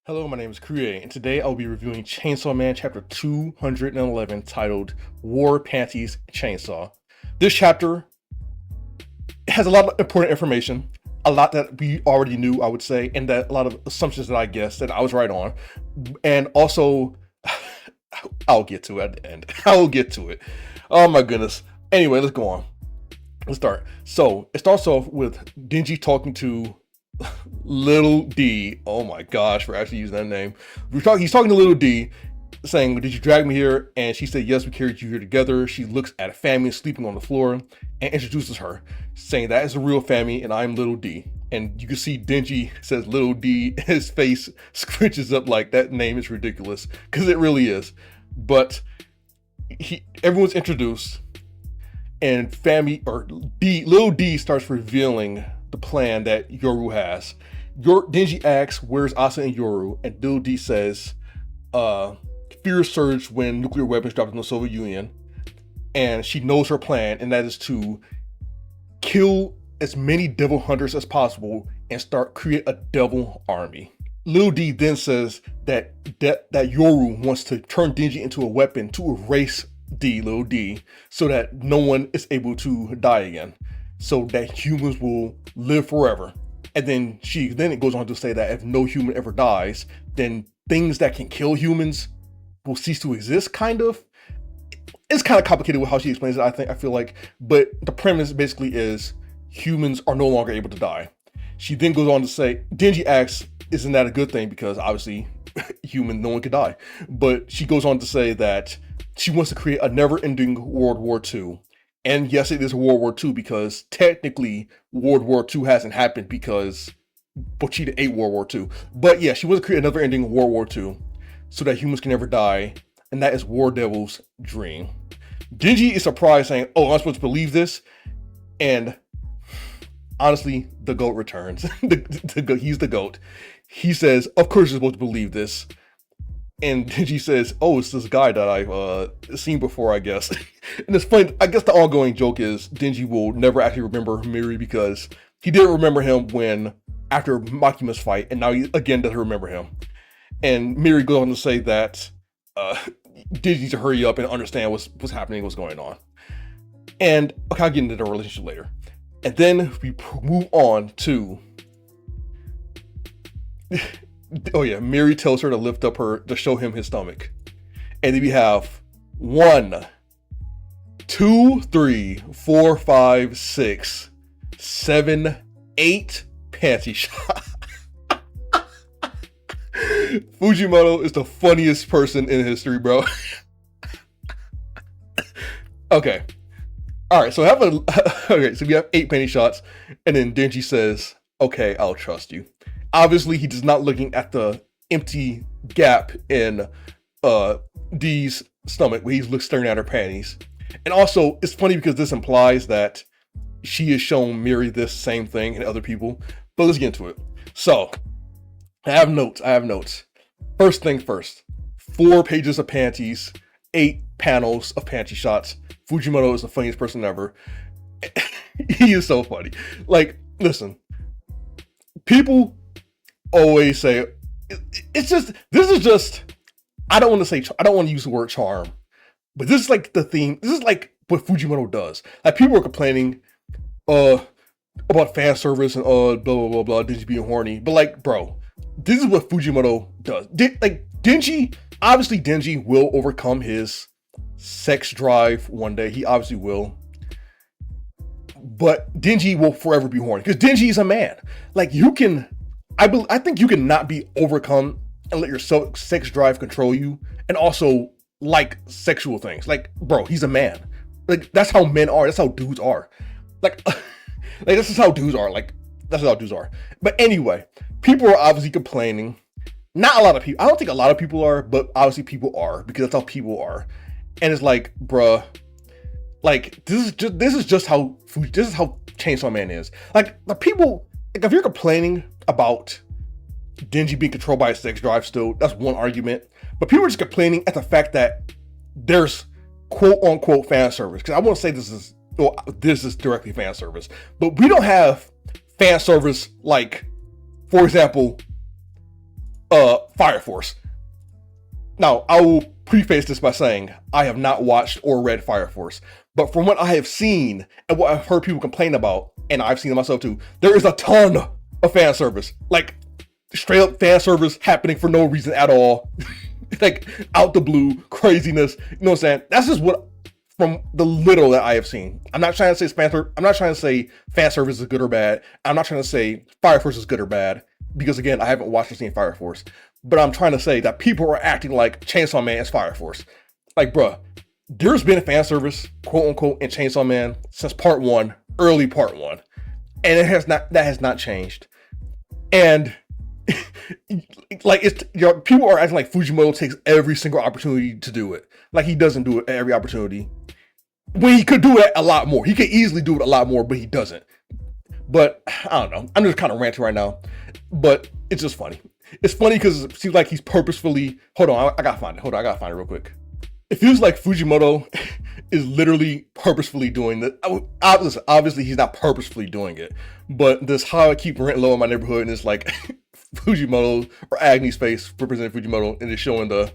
Hello, my name is Kreay, and today I'll be reviewing Chainsaw Man Chapter 211 titled War Panties Chainsaw. This chapter has a lot of important information, a lot that we already knew, I would say, and that a lot of assumptions that I guessed that I was right on. And also, I'll get to it at the end. I'll get to it. Oh my goodness. Anyway, let's go on. Let's start. So, it starts off with Denji talking to Little D. Oh my gosh, we're actually using that name. He's talking to Little D, saying, "Did you drag me here?" And she said, "Yes, we carried you here together." She looks at a family sleeping on the floor and introduces her, saying that is a real family and I'm Little D. And you can see Denji says Little D, and his face scrunches up like that name is ridiculous, because it really is. But everyone's introduced, and Little D starts revealing the plan that Yoru has. Denji asks, "Where's Asa and Yoru?" And Little D says, fear surged when nuclear weapons dropped in the Soviet Union. And she knows her plan, and that is to kill as many devil hunters as possible and create a devil army. Little D then says that Yoru wants to turn Denji into a weapon to erase Little D, so that no one is able to die again, so that humans will live forever. And then it goes on to say that if no human ever dies, then things that can kill humans will cease to exist, kind of. It's kind of complicated with how she explains it, I feel like, but the premise basically is humans are no longer able to die. She then goes on to say, Denji asks, isn't that a good thing? Because obviously no one could die. But she goes on to say that she wants to create a never-ending World War II. And yes, it is World War II, because technically World War II hasn't happened because Pochita ate World War II. But yeah, she wants to create another ending World War II so that humans can never die. And that is War Devil's dream. Denji is surprised, saying, "Oh, I'm supposed to believe this?" And honestly, the GOAT returns. He's the GOAT. He says, "Of course you're supposed to believe this." And Denji says, "Oh, it's this guy that I've seen before, I guess." And it's funny, I guess the ongoing joke is Denji will never actually remember Miri, because he didn't remember him after Makima's fight, and now he again doesn't remember him. And Miri goes on to say that Denji needs to hurry up and understand what's happening, what's going on. And okay, I'll get into the relationship later. And then we move on to oh yeah, Miri tells her to show him his stomach. And then we have 1, 2, 3, 4, 5, 6, 7, 8 panty shots. Fujimoto is the funniest person in history, bro. Okay. Alright, so we have 8 panty shots, and then Denji says, "Okay, I'll trust you." Obviously, he is not looking at the empty gap in D's stomach where he's staring at her panties. And also, it's funny because this implies that she has shown Miri this same thing and other people. But let's get into it. So, I have notes. First thing first. 4 pages of panties, 8 panels of panty shots. Fujimoto is the funniest person ever. He is so funny. Like, listen. People always say this is just, I don't want to use the word charm, but this is like the theme. This is like what Fujimoto does. Like, people are complaining about fan service and blah blah blah blah, Denji being horny, but like, bro, this is what Fujimoto does. Denji will overcome his sex drive one day. He obviously will. But Denji will forever be horny, because Denji is a man. Like, I think you can not be overcome and let your sex drive control you, and also like sexual things. Like, bro, he's a man. Like, that's how men are. That's how dudes are. Like, this is how dudes are. Like, that's how dudes are. But anyway, people are obviously complaining. Not a lot of people. I don't think a lot of people are, but obviously people are, because that's how people are. And it's like, bruh, like, this is just how Chainsaw Man is. Like, the people, like, if you're complaining about Denji being controlled by a sex drive still, that's one argument. But people are just complaining at the fact that there's quote unquote fan service. Because I won't say this is directly fan service, but we don't have fan service like, for example, Fire Force. Now, I will preface this by saying I have not watched or read Fire Force, but from what I have seen and what I've heard people complain about, and I've seen it myself too, there is a ton of fan service, like straight up fan service happening for no reason at all, like out the blue craziness. You know what I'm saying? That's just what, from the little that I have seen. I'm not trying to say fan service is good or bad. I'm not trying to say Fire Force is good or bad, because again, I haven't watched or seen Fire Force. But I'm trying to say that people are acting like Chainsaw Man is Fire Force. Like, bruh, there's been fan service, quote unquote, in Chainsaw Man since part 1, early part 1. And that has not changed. And like, people are acting like Fujimoto takes every single opportunity to do it. Like, he doesn't do it at every opportunity. When he could do it a lot more. He could easily do it a lot more, but he doesn't. But I don't know. I'm just kind of ranting right now. But it's just funny. It's funny because it seems like he's purposefully... Hold on, I gotta find it. I gotta find it real quick. It feels like Fujimoto is literally purposefully doing this. Obviously, he's not purposefully doing it. But this how I keep rent low in my neighborhood, and it's like Fujimoto or Agni's face representing Fujimoto, and it's showing the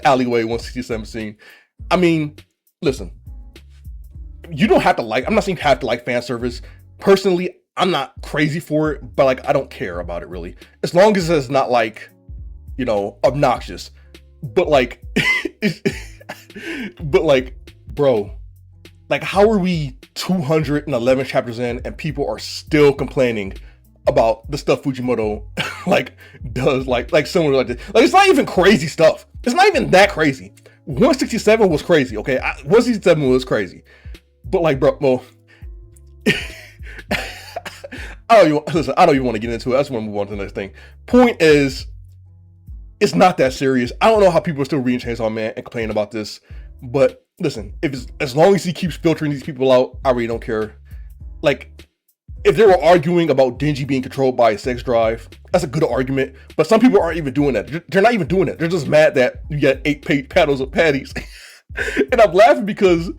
alleyway 167 scene. I mean, listen. You don't have to like... I'm not saying you have to like fan service. Personally, I'm not crazy for it, but like, I don't care about it really. As long as it's not like, you know, obnoxious. But like, but like, bro, like, how are we 211 chapters in and people are still complaining about the stuff Fujimoto like does, like similar like this? Like, it's not even crazy stuff. It's not even that crazy. 167 was crazy, okay? 167 was crazy. But like, bro, well, I don't even want to get into it. I just want to move on to the next thing. Point is, it's not that serious. I don't know how people are still reading Chainsaw Man and complaining about this. But listen, as long as he keeps filtering these people out, I really don't care. Like, if they were arguing about Denji being controlled by a sex drive, that's a good argument. But some people aren't even doing that. They're not even doing it. They're just mad that you got 8 panels of patties. And I'm laughing because,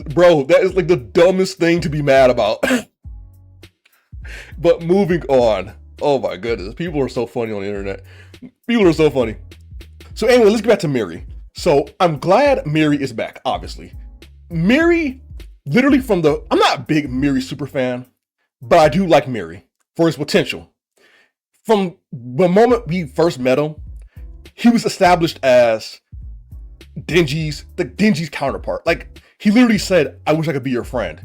bro, that is like the dumbest thing to be mad about. But moving on. Oh my goodness. People are so funny on the internet. People are so funny. So anyway, let's get back to Miri. So I'm glad Miri is back, obviously. Miri, literally I'm not a big Miri super fan, but I do like Miri for his potential. From the moment we first met him, he was established as Denji's counterpart. Like, he literally said, "I wish I could be your friend."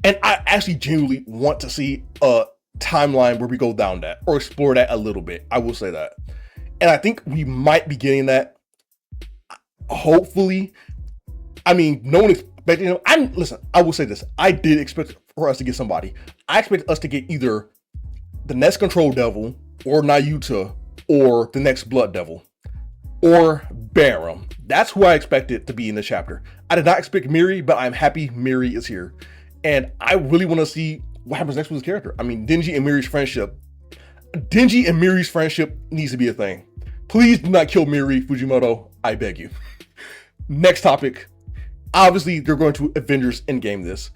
And I actually genuinely want to see a timeline where we go down that or explore that a little bit. I will say that. And I think we might be getting that. Hopefully. I mean, no one expected, you know, listen, I will say this. I did expect for us to get somebody. I expected us to get either the next Control Devil or Nayuta or the next Blood Devil or Barem. That's who I expected to be in this chapter. I did not expect Miri, but I'm happy Miri is here. And I really want to see what happens next with his character. I mean, Denji and Miri's friendship needs to be a thing. Please do not kill Miri, Fujimoto. I beg you. Next topic. Obviously, they're going to Avengers Endgame this.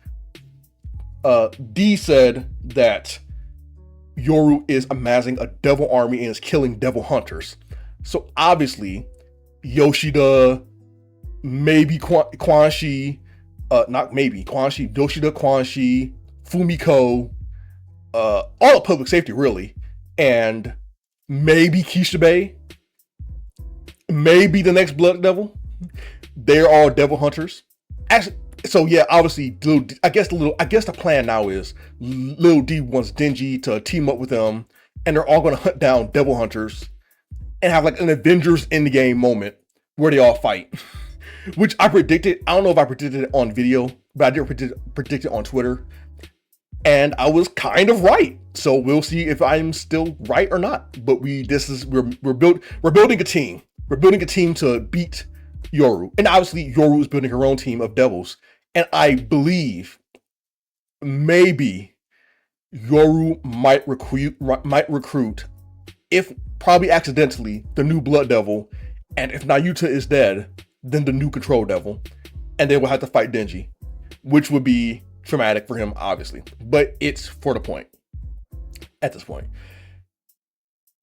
D said that Yoru is amassing a devil army and is killing devil hunters. So obviously, Yoshida, maybe Quan Shi, Yoshida, Quan Shi, Fumiko, all of public safety really, and maybe Kishibe, maybe the next Blood Devil. They're all devil hunters. Actually, so yeah, obviously, I guess the plan now is Lil D wants Denji to team up with them, and they're all going to hunt down devil hunters and have like an Avengers Endgame moment where they all fight. Which I predicted. I don't know if I predicted it on video, but I did predict it on Twitter. And I was kind of right. So we'll see if I'm still right or not. But we're building a team. We're building a team to beat Yoru. And obviously Yoru is building her own team of devils. And I believe maybe Yoru might recruit, if probably accidentally, the new Blood Devil. And if Nayuta is dead, then the new Control Devil. And they will have to fight Denji, which would be traumatic for him, obviously. But it's for the point at this point.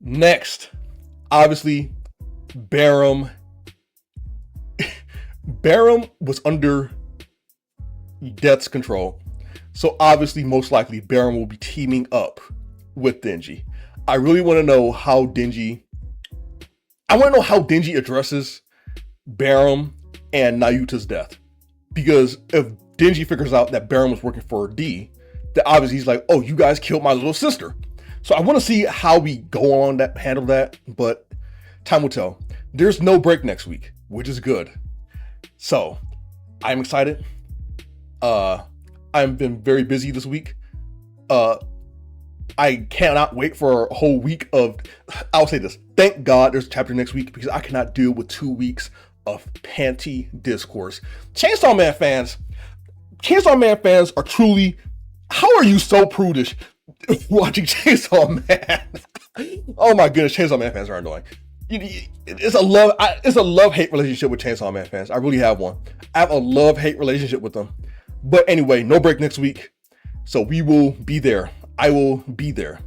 Next, obviously, Barem. Barem was under Death's control. So obviously, most likely, Barem will be teaming up with Denji. I really want to know how Denji addresses Barem and Nayuta's death. Because if Denji figures out that Barem was working for D, then obviously he's like, oh, you guys killed my little sister. So I want to see how we go on that, handle that, but time will tell. There's no break next week, which is good. So I'm excited. I've been very busy this week. I cannot wait for a whole week of, I'll say this, thank God there's a chapter next week, because I cannot deal with 2 weeks of panty discourse. Chainsaw Man fans are truly, how are you so prudish watching Chainsaw Man? Oh my goodness, Chainsaw Man fans are annoying. It's a love-hate relationship with Chainsaw Man fans. I really have one. I have a love-hate relationship with them. But anyway, no break next week. So we will be there. I will be there.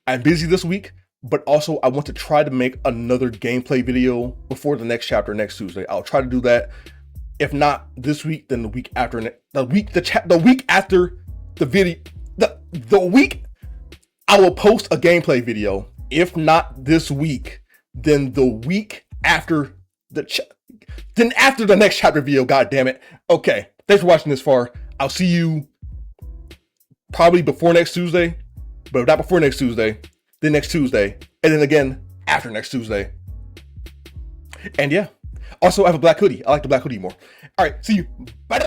I'm busy this week, but also I want to try to make another gameplay video before the next chapter next Tuesday. I'll try to do that. If not this week, then the week after. The week after the video. The week I will post a gameplay video. If not this week, then the week after after the next chapter video. God damn it. Okay. Thanks for watching this far. I'll see you probably before next Tuesday, but if not before next Tuesday, then next Tuesday, and then again after next Tuesday. And yeah, also I have a black hoodie. I like the black hoodie more. All right, see you. Bye.